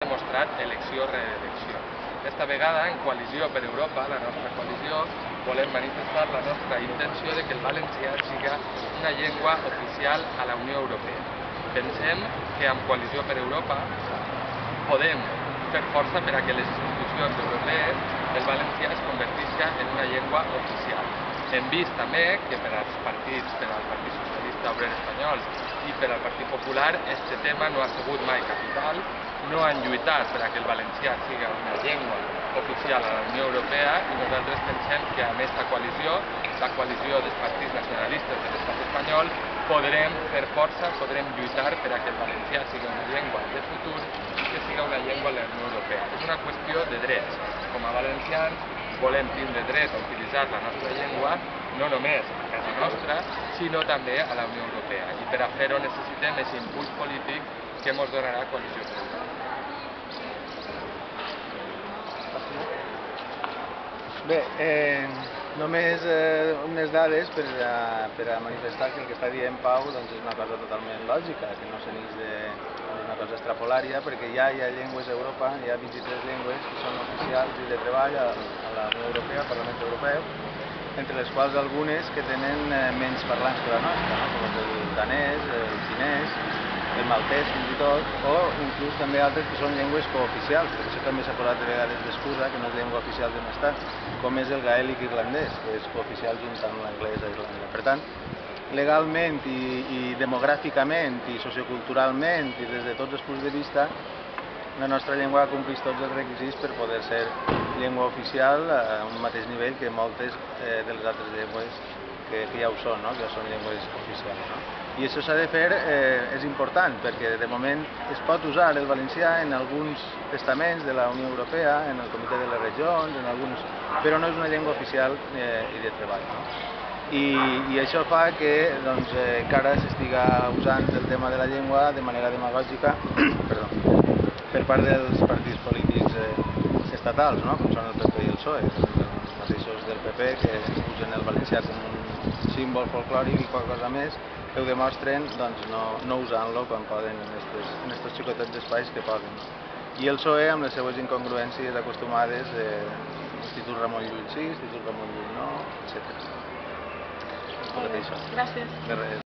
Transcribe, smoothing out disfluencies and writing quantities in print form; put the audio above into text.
demostrat elecció rere elecció. Esta vegada, en Coalició per Europa, la nostra coalició, volem manifestar la nostra intenció de que el valencià siga una llengua oficial a la Unió Europea. Pensem que amb Coalició per Europa podem fer força per a que les institucions europees el valencià es convertisca en una llengua oficial. Hem vist també que per als partits, per al Partit Socialista Obrer Espanyol i per al Partit Popular, este tema no ha sigut mai capital, no han lluitat per a que el valencià siga una llengua oficial a la Unió Europea i nosaltres pensem que amb aquesta coalició, la coalició dels partits nacionalistes de l'estat espanyol, podrem fer força, podrem lluitar per a que el valencià siga una llengua de futur i que siga una llengua a la Unió Europea. És una qüestió de drets. Com a valencians volem tindre dret a utilitzar la nostra llengua no només a casa nostra, sinó també a la Unió Europea. I per a fer-ho necessitem aquest impuls polític que ens donarà Coalició per Europa. Bé, només unes dades per a manifestar que el que està dient Pau és una cosa totalment lògica, que no és una cosa extrapolària, perquè ja hi ha llengües a Europa, hi ha 23 llengües que són oficials i de treball a la Unió Europea, al Parlament Europeu, entre les quals algunes que tenen menys parlants que la nostra, com el danès, el xinès, el maltès fins i tot, o inclús també altres que són llengües cooficials, perquè això també s'ha posat de vegades d'excusa, que no és llengua oficial d'un estat, com és el gaèlic irlandès, que és cooficial junt amb l'anglès a Irlanda. Per tant, legalment i demogràficament i socioculturalment i des de tots els punts de vista, la nostra llengua compleix tots els requisits per poder ser llengua oficial a un mateix nivell que moltes de les altres llengües que ja ho són, que ja són llengües oficials. I això s'ha de fer, és important, perquè de moment es pot usar el valencià en alguns estaments de la Unió Europea, en el Comitè de les Regions, però no és una llengua oficial i de treball. I això fa que encara s'estiga usant el tema de la llengua de manera demagògica per part dels partits polítics estatals, com són el PP i el PSOE, els mateixos del PP que usen el valencià com un símbol folclòric i qualque cosa més, que ho demostren no usant-lo quan poden en aquests xicotets d'espais que poden. I el PSOE amb les seues incongruències acostumades Institut Ramon Llull sí, Institut Ramon Llull no, etc. Gràcies.